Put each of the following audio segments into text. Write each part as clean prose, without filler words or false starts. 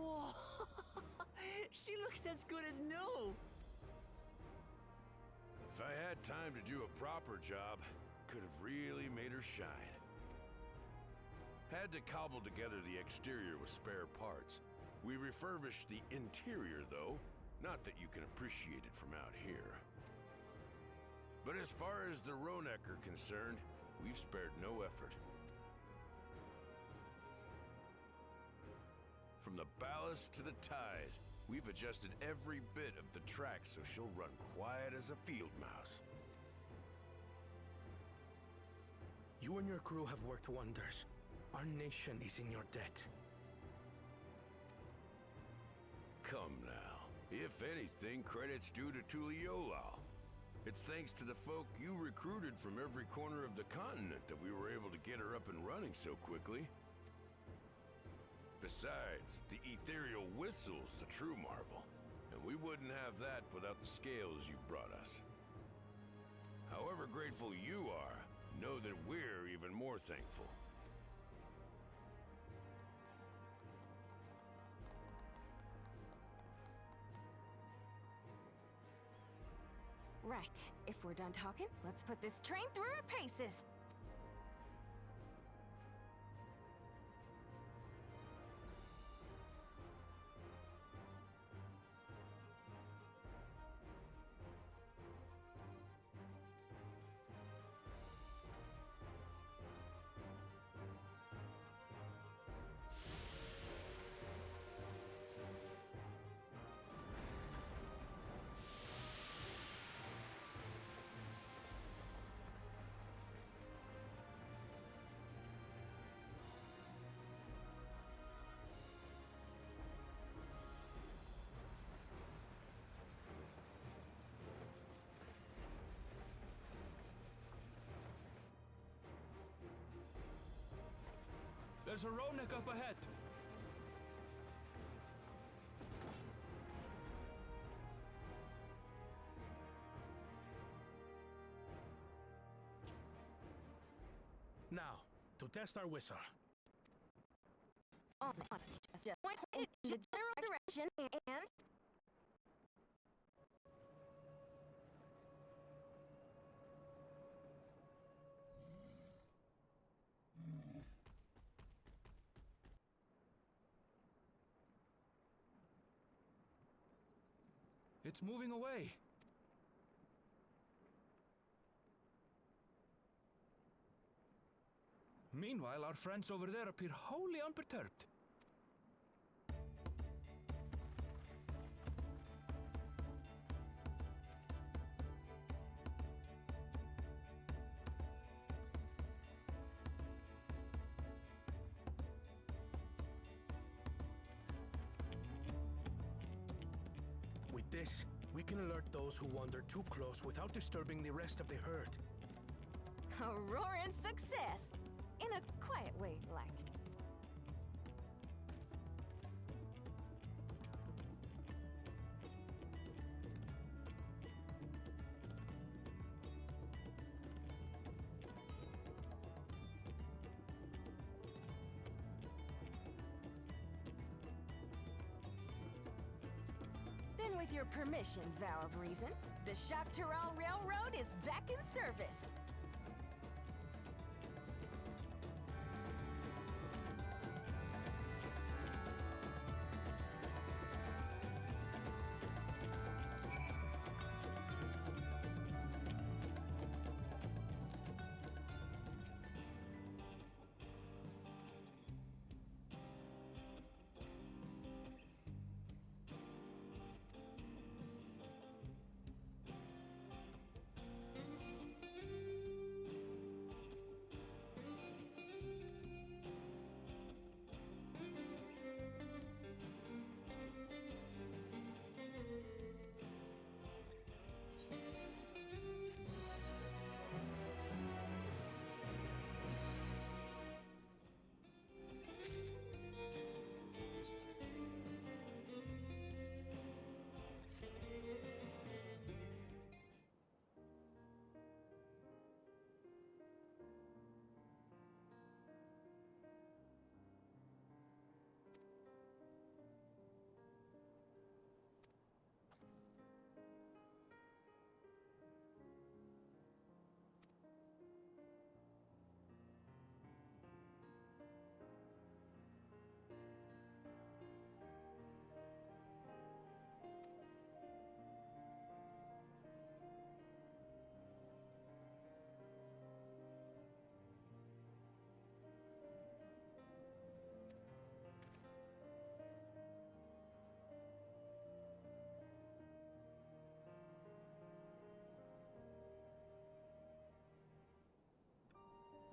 Whoa! She looks as good as new! If I had time to do a proper job, could have really made her shine. Had to cobble together the exterior with spare parts. We refurbished the interior, though. Not that you can appreciate it from out here. But as far as the Ronek are concerned, we've spared no effort. From the ballast to the ties, we've adjusted every bit of the track so she'll run quiet as a field mouse. You and your crew have worked wonders. Our nation is in your debt. Come now. If anything, credit's due to Tuliolal. It's thanks to the folk you recruited from every corner of the continent that we were able to get her up and running so quickly. Besides, the ethereal whistle's the true marvel, and we wouldn't have that without the scales you brought us. However grateful you are, know that we're even more thankful. Right. If we're done talking, let's put this train through her paces. There's a Ronek up ahead. Now, to test our whistle. On just point in the general direction and... It's moving away. Meanwhile, our friends over there appear wholly unperturbed. With this, we can alert those who wander too close without disturbing the rest of the herd. A roaring success! In a quiet way, like. Then with your permission, Vow of Reason, the Shaktaral Railroad is back in service.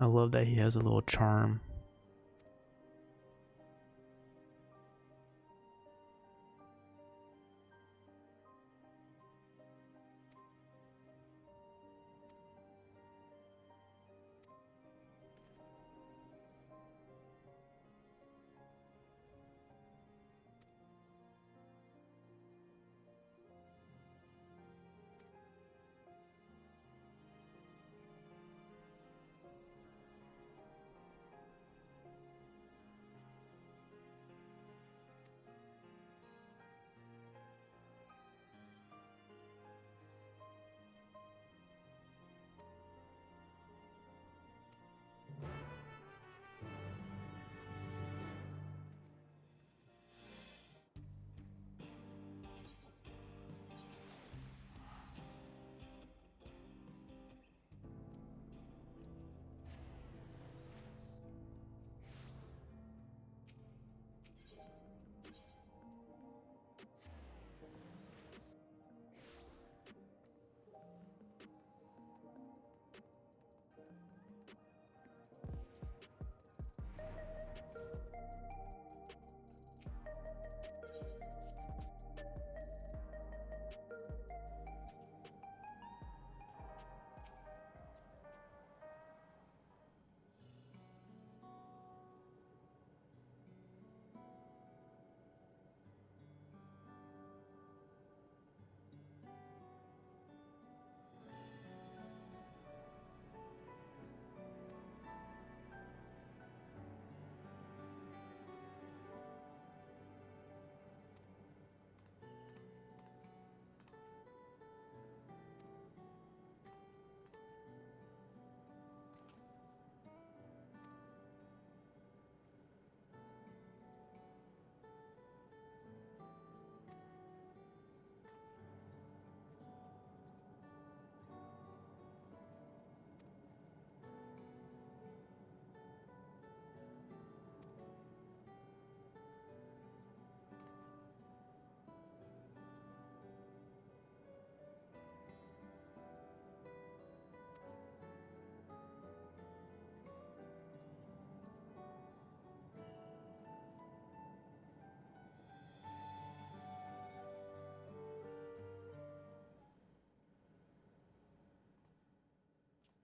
I love that he has a little charm.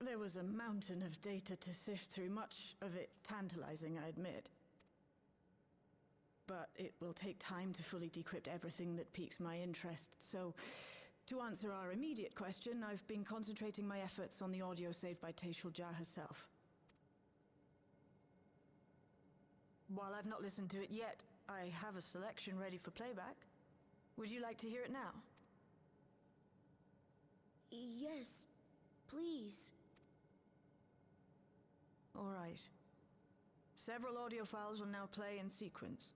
There was a mountain of data to sift through, much of it tantalizing, I admit. But it will take time to fully decrypt everything that piques my interest, so to answer our immediate question, I've been concentrating my efforts on the audio saved by Taishulja herself. While I've not listened to it yet, I have a selection ready for playback. Would you like to hear it now? Yes, please. All right. Several audio files will now play in sequence.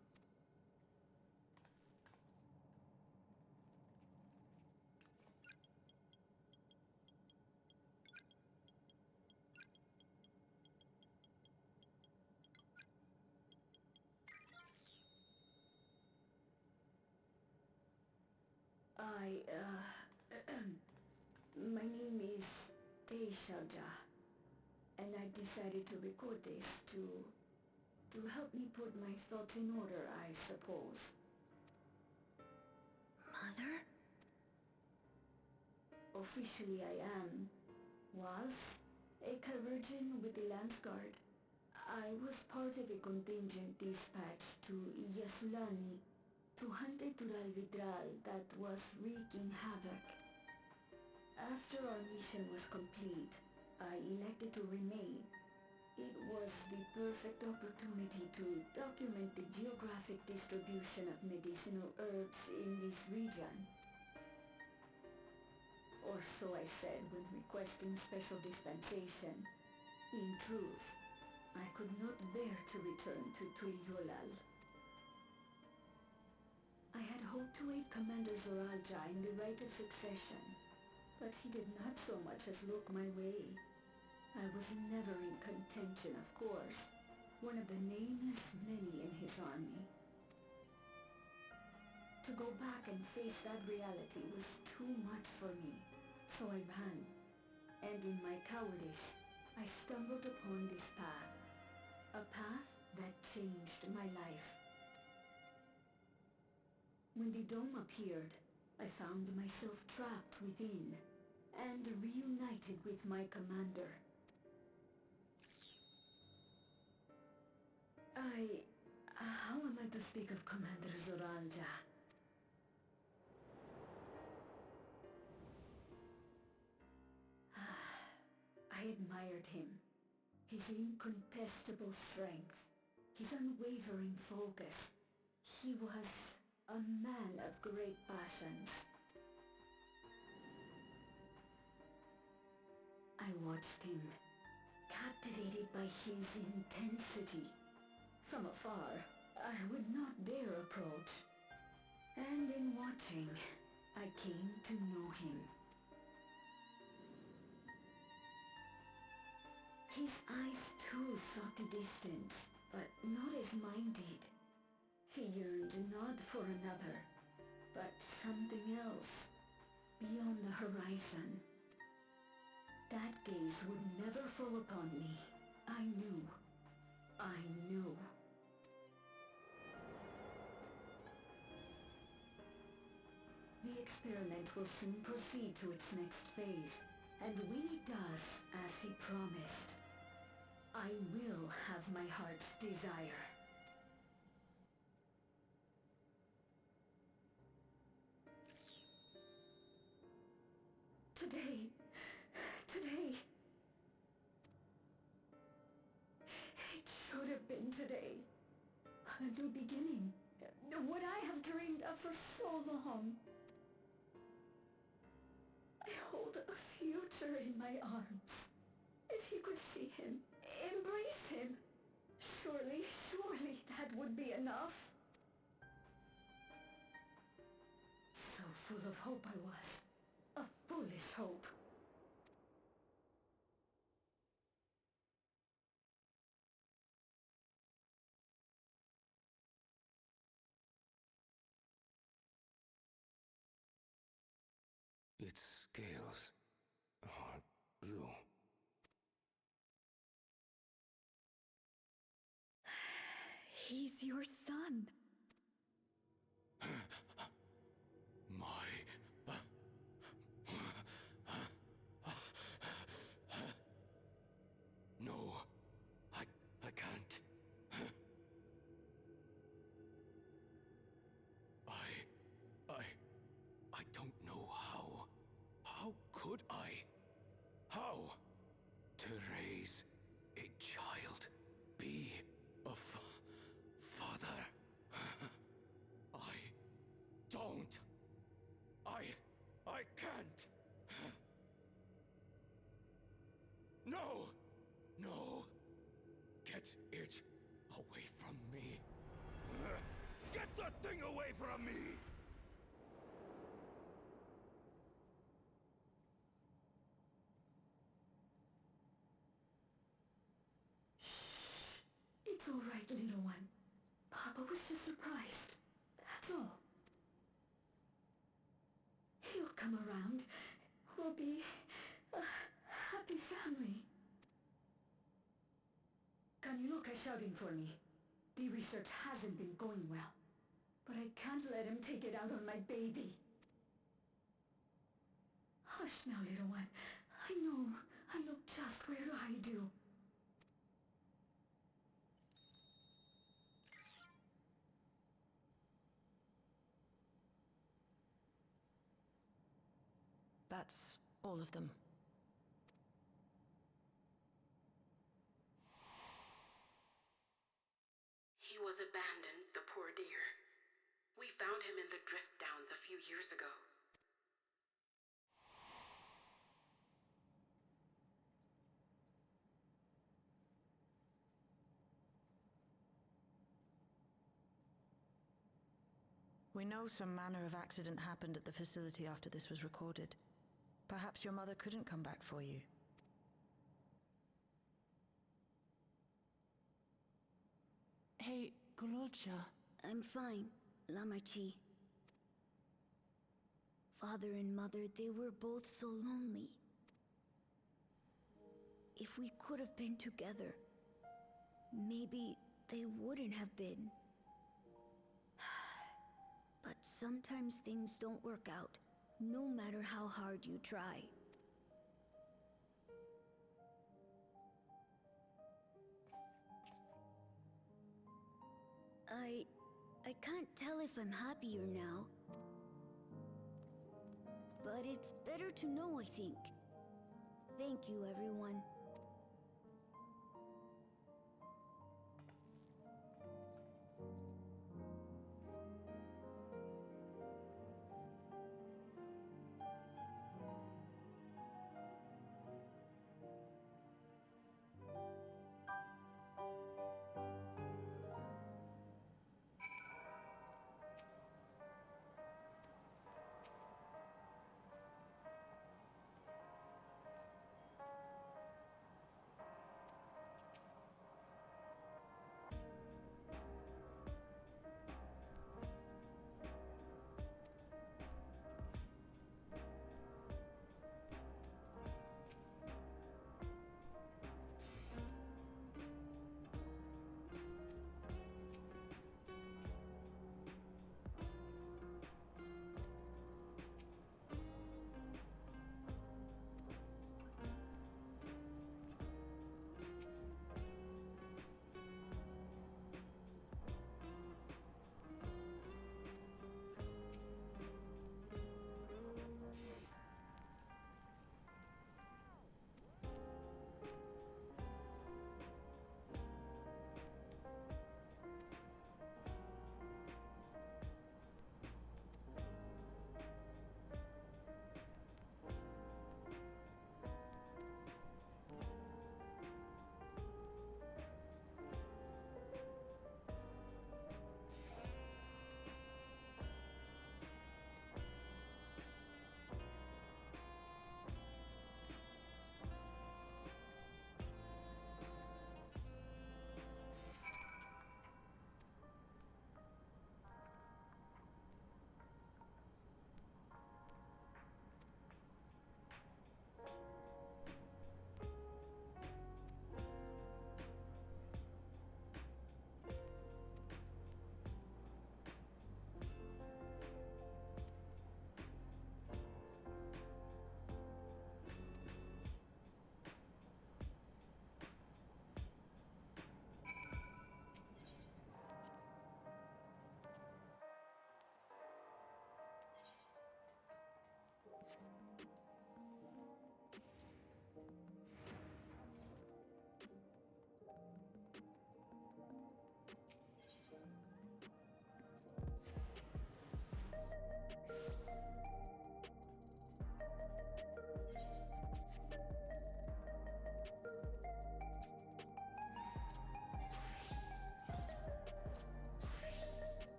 My name is Taishulja, and I decided to record this to help me put my thoughts in order, I suppose. Mother? Officially I was a Virgin with the Lance Guard. I was part of a contingent dispatched to Yasulani to hunt a Tural Vidral that was wreaking havoc. After our mission was complete, I elected to remain. It was the perfect opportunity to document the geographic distribution of medicinal herbs in this region. Or so I said when requesting special dispensation. In truth, I could not bear to return to Tuliolal. I had hoped to aid Commander Zoralja in the right of succession, but he did not so much as look my way. I was never in contention, of course, one of the nameless many in his army. To go back and face that reality was too much for me, so I ran. And in my cowardice, I stumbled upon this path. A path that changed my life. When the dome appeared, I found myself trapped within and reunited with my commander. How am I to speak of Commander Zoranja? I admired him. His incontestable strength. His unwavering focus. He was a man of great passions. I watched him, captivated by his intensity. From afar, I would not dare approach. And in watching, I came to know him. His eyes too sought the distance, but not as mine did. He yearned not for another, but something else, beyond the horizon. That gaze would never fall upon me. I knew. The experiment will soon proceed to its next phase, and when it does, as he promised, I will have my heart's desire. Today. It should have been today. A new beginning. What I have dreamed of for so long. I hold a future in my arms. If you could see him, embrace him. Surely that would be enough. So full of hope I was. A foolish hope. Its scales are blue. He's your son. No, I can't. I don't know how. How could I? How? To raise a child, be a father. I don't. I can't. No! Get it away from me. Get that thing away from me! It's all right, little one. Papa was just surprised. That's all. He'll come around. We'll be a happy family. Kaniloka shouting for me. The research hasn't been going well. But I can't let him take it out on my baby. Hush now, little one. I know just where to hide you. That's all of them. He was abandoned, the poor dear. We found him in the drift downs a few years ago. We know some manner of accident happened at the facility after this was recorded. Perhaps your mother couldn't come back for you. Hey, Gololcha. I'm fine, Lamarchi. Father and mother, they were both so lonely. if we could have been together, maybe they wouldn't have been. But sometimes things don't work out, no matter how hard you try. I can't tell if I'm happier now. But it's better to know, I think. Thank you, everyone.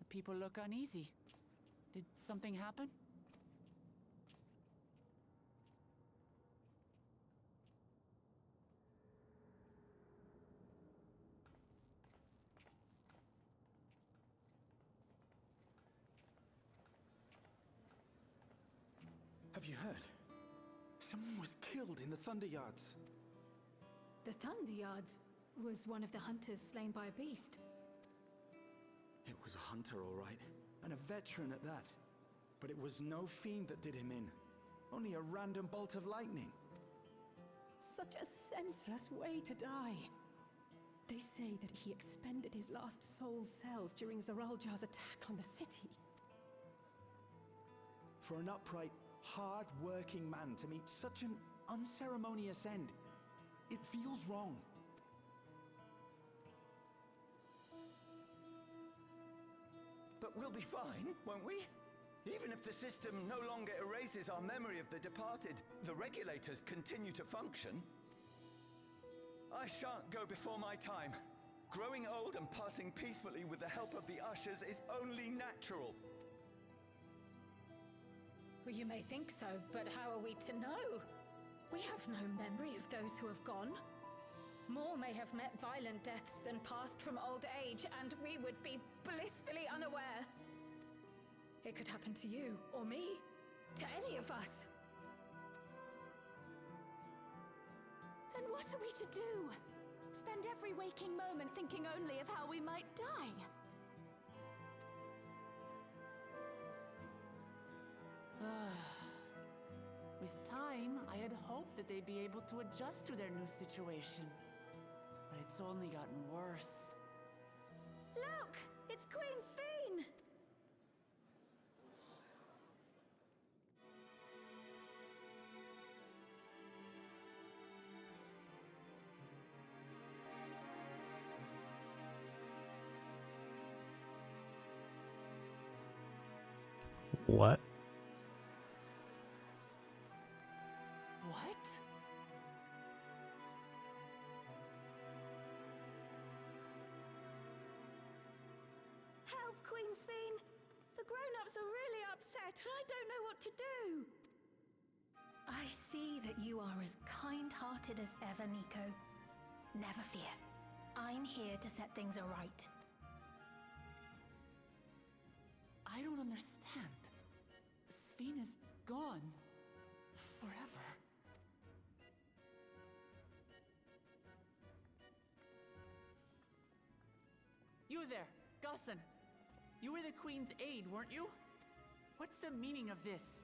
People look uneasy. Did something happen? Have you heard? Someone was killed in the Thunder Yards. The Thunder Yards was one of the hunters slain by a beast. It was a hunter, all right, and a veteran at that. But it was no fiend that did him in. Only a random bolt of lightning. Such a senseless way to die. They say that he expended his last soul cells during Zaraljar's attack on the city. For an upright, hard-working man to meet such an unceremonious end, it feels wrong. But we'll be fine, won't we? Even if the system no longer erases our memory of the departed, the regulators continue to function. I shan't go before my time. Growing old and passing peacefully with the help of the ushers is only natural. Well, you may think so, but how are we to know? We have no memory of those who have gone. More may have met violent deaths than passed from old age, and we would be blissfully unaware. It could happen to you, or me, to any of us. Then what are we to do? Spend every waking moment thinking only of how we might die? With time, I had hoped that they'd be able to adjust to their new situation. But it's only gotten worse. Look! It's Queen Sphene! What? What? Help, Queen Sphene! The grown-ups are really upset, and I don't know what to do! I see that you are as kind-hearted as ever, Nico. Never fear. I'm here to set things aright. I don't understand. Sphene is gone. Forever. You there, Gusson. You were the Queen's aide, weren't you? What's the meaning of this?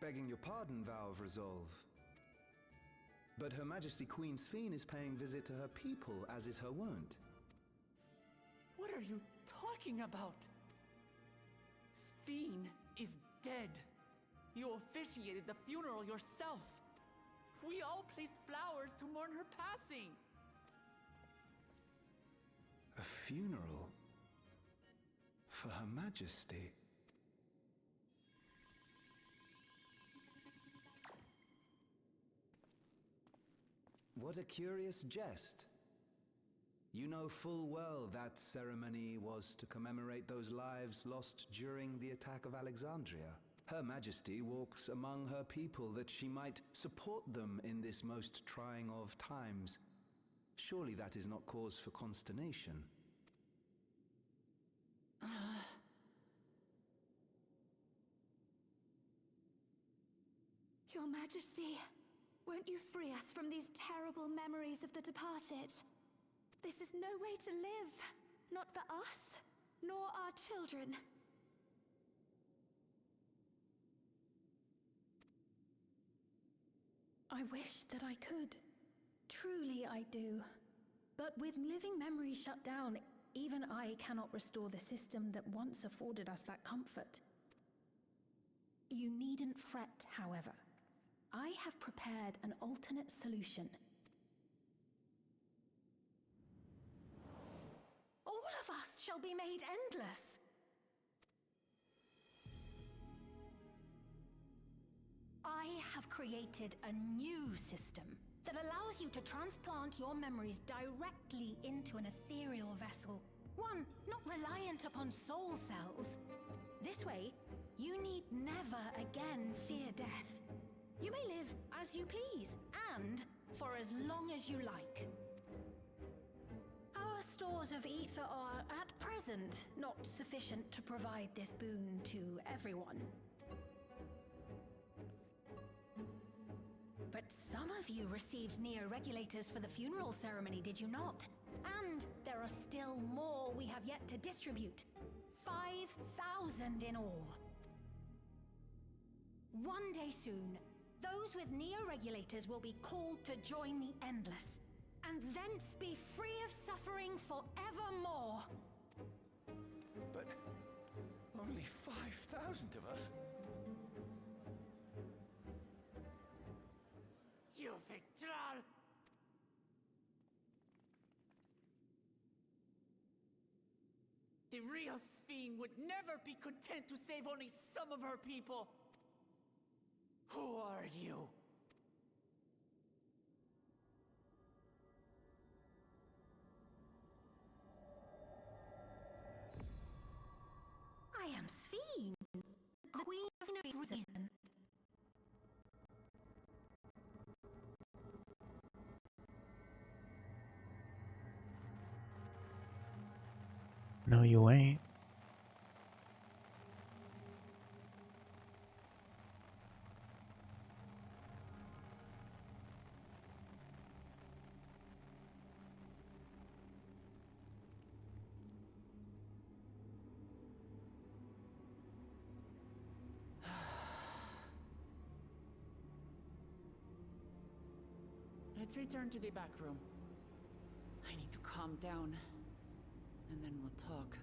Begging your pardon, Vow of Resolve. But Her Majesty Queen Sphene is paying visit to her people, as is her wont. What are you talking about? Sphene is dead. You officiated the funeral yourself. We all placed flowers to mourn her passing. A funeral? For Her Majesty? What a curious jest. You know full well that ceremony was to commemorate those lives lost during the attack of Alexandria. Her Majesty walks among her people that she might support them in this most trying of times. Surely that is not cause for consternation. Your Majesty, won't you free us from these terrible memories of the departed? This is no way to live. Not for us, nor our children. I wish that I could. Truly I do. But with living memories shut down, even I cannot restore the system that once afforded us that comfort. You needn't fret, however. I have prepared an alternate solution. All of us shall be made endless. I have created a new system that allows you to transplant your memories directly into an ethereal vessel. One not reliant upon soul cells. This way, you need never again fear death. You may live as you please, and for as long as you like. Our stores of ether are, at present, not sufficient to provide this boon to everyone. But some of you received neo-regulators for the funeral ceremony, did you not? And there are still more we have yet to distribute. 5,000 in all. One day soon, those with neo-regulators will be called to join the Endless, and thence be free of suffering forevermore. But only 5,000 of us? You Victral! The real Sphene would never be content to save only some of her people. Who are you? reason. No, you ain't. Let's return to the back room. I need to calm down, and then we'll talk.